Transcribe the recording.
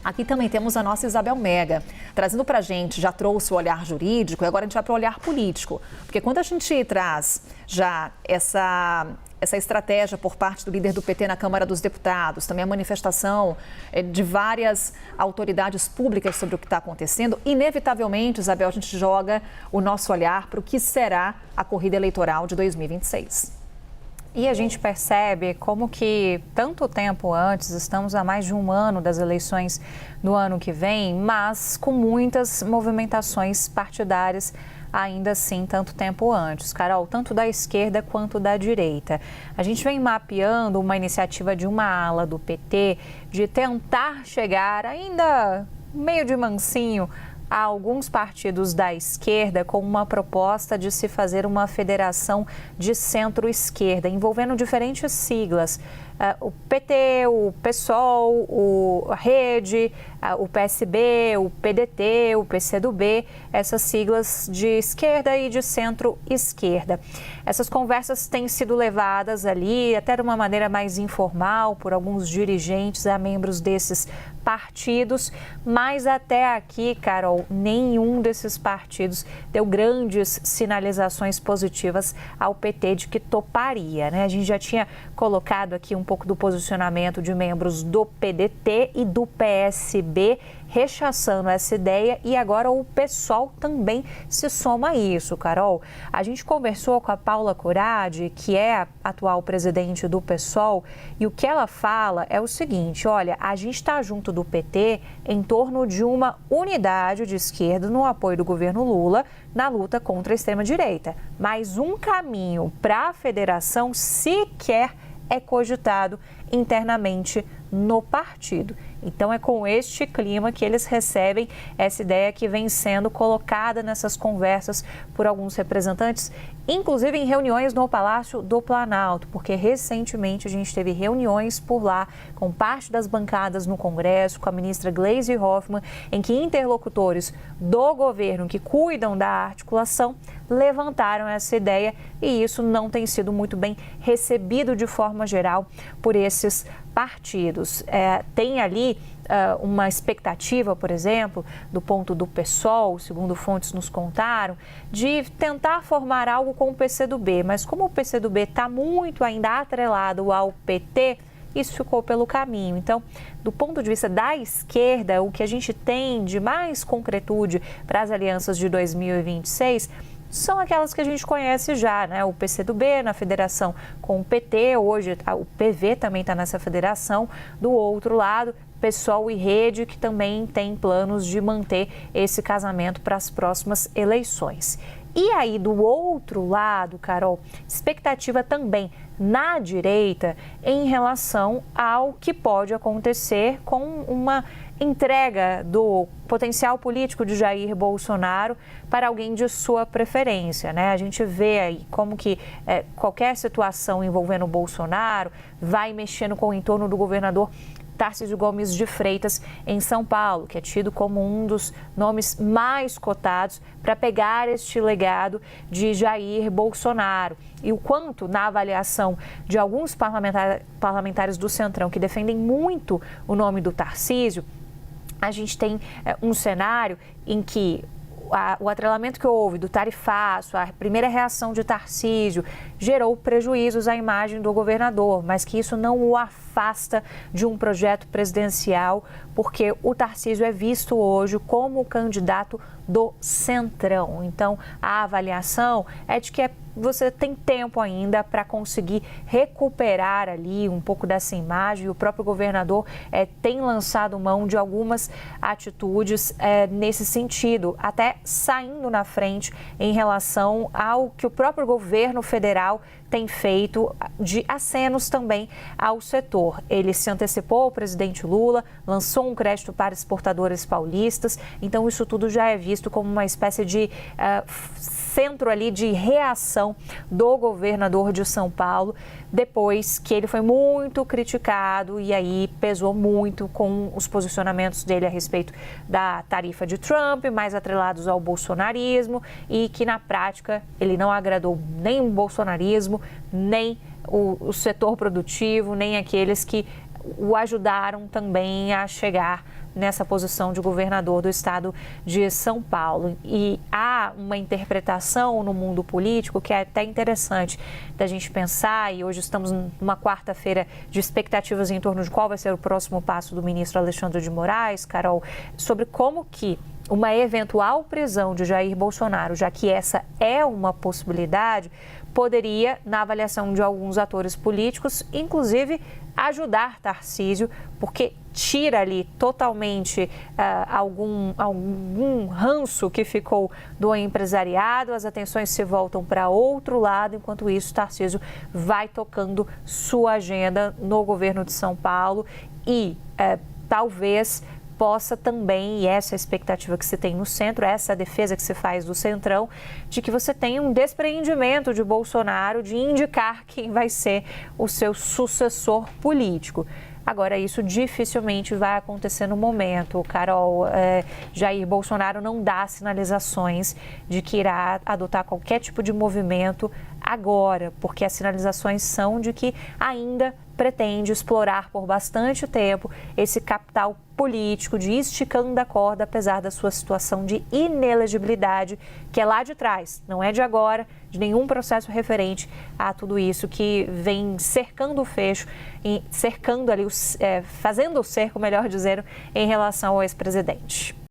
Aqui também temos a nossa Isabel Mega, trazendo para a gente, já trouxe o olhar jurídico e agora a gente vai para o olhar político. Porque quando a gente traz já essa estratégia por parte do líder do PT na Câmara dos Deputados, também a manifestação de várias autoridades públicas sobre o que está acontecendo, inevitavelmente, Isabel, a gente joga o nosso olhar para o que será a corrida eleitoral de 2026. E a gente percebe como que, tanto tempo antes, estamos há mais de um ano das eleições do ano que vem, mas com muitas movimentações partidárias ainda assim, tanto tempo antes. Carol, tanto da esquerda quanto da direita. A gente vem mapeando uma iniciativa de uma ala do PT de tentar chegar ainda meio de mansinho a alguns partidos da esquerda com uma proposta de se fazer uma federação de centro-esquerda, envolvendo diferentes siglas. O PT, o PSOL, a Rede, o PSB, o PDT, o PCdoB, essas siglas de esquerda e de centro-esquerda. Essas conversas têm sido levadas ali, até de uma maneira mais informal, por alguns dirigentes a membros desses partidos, mas até aqui, Carol, nenhum desses partidos deu grandes sinalizações positivas ao PT de que toparia, né? A gente já tinha colocado aqui um pouco do posicionamento de membros do PDT e do PSB rechaçando essa ideia, e agora o PSOL também se soma a isso, Carol. A gente conversou com a Paula Corradi, que é a atual presidente do PSOL, e o que ela fala é o seguinte: olha, a gente está junto do PT em torno de uma unidade de esquerda no apoio do governo Lula na luta contra a extrema-direita, mas um caminho para a federação sequer é cogitado internamente no partido. Então é com este clima que eles recebem essa ideia que vem sendo colocada nessas conversas por alguns representantes, inclusive em reuniões no Palácio do Planalto, porque recentemente a gente teve reuniões por lá com parte das bancadas no Congresso, com a ministra Gleisi Hoffmann, em que interlocutores do governo que cuidam da articulação levantaram essa ideia, e isso não tem sido muito bem recebido de forma geral por esses partidos. Tem ali uma expectativa, por exemplo, do ponto do PSOL, segundo fontes nos contaram, de tentar formar algo com o PCdoB, mas como o PCdoB está muito ainda atrelado ao PT, isso ficou pelo caminho. Então, do ponto de vista da esquerda, o que a gente tem de mais concretude para as alianças de 2026 são aquelas que a gente conhece já, né? O PCdoB na federação com o PT, hoje o PV também está nessa federação. Do outro lado, PSOL e Rede, que também tem planos de manter esse casamento para as próximas eleições. E aí, do outro lado, Carol, expectativa também na direita em relação ao que pode acontecer com uma entrega do potencial político de Jair Bolsonaro para alguém de sua preferência, né? A gente vê aí como que qualquer situação envolvendo o Bolsonaro vai mexendo com o entorno do governador Tarcísio Gomes de Freitas em São Paulo, que é tido como um dos nomes mais cotados para pegar este legado de Jair Bolsonaro. E o quanto, na avaliação de alguns parlamentares do Centrão que defendem muito o nome do Tarcísio, a gente tem um cenário em que o atrelamento que houve do tarifaço, a primeira reação de Tarcísio, gerou prejuízos à imagem do governador, mas que isso não o afasta de um projeto presidencial, porque o Tarcísio é visto hoje como o candidato do Centrão. Então, a avaliação é de que você tem tempo ainda para conseguir recuperar ali um pouco dessa imagem. O próprio governador tem lançado mão de algumas atitudes nesse sentido, até saindo na frente em relação ao que o próprio governo federal tem feito de acenos também ao setor. Ele se antecipou ao presidente Lula, lançou um crédito para exportadores paulistas, então isso tudo já é visto como uma espécie de centro ali de reação do governador de São Paulo, depois que ele foi muito criticado e aí pesou muito com os posicionamentos dele a respeito da tarifa de Trump, mais atrelados ao bolsonarismo, e que na prática ele não agradou nem o bolsonarismo, nem o setor produtivo, nem aqueles que o ajudaram também a chegar nessa posição de governador do estado de São Paulo. E há uma interpretação no mundo político que é até interessante da gente pensar, e hoje estamos numa quarta-feira de expectativas em torno de qual vai ser o próximo passo do ministro Alexandre de Moraes, Carol, sobre como que uma eventual prisão de Jair Bolsonaro, já que essa é uma possibilidade, poderia, na avaliação de alguns atores políticos, inclusive ajudar Tarcísio, porque tira ali totalmente algum ranço que ficou do empresariado, as atenções se voltam para outro lado, enquanto isso Tarcísio vai tocando sua agenda no governo de São Paulo e talvez possa também, e essa é a expectativa que se tem no centro, essa é a defesa que se faz do Centrão, de que você tenha um despreendimento de Bolsonaro de indicar quem vai ser o seu sucessor político. Agora, isso dificilmente vai acontecer no momento. Carol, Jair Bolsonaro não dá sinalizações de que irá adotar qualquer tipo de movimento agora, porque as sinalizações são de que ainda pretende explorar por bastante tempo esse capital político de ir esticando a corda, apesar da sua situação de inelegibilidade, que é lá de trás, não é de agora, de nenhum processo referente a tudo isso que vem cercando o fecho, cercando ali, fazendo o cerco, melhor dizendo, em relação ao ex-presidente.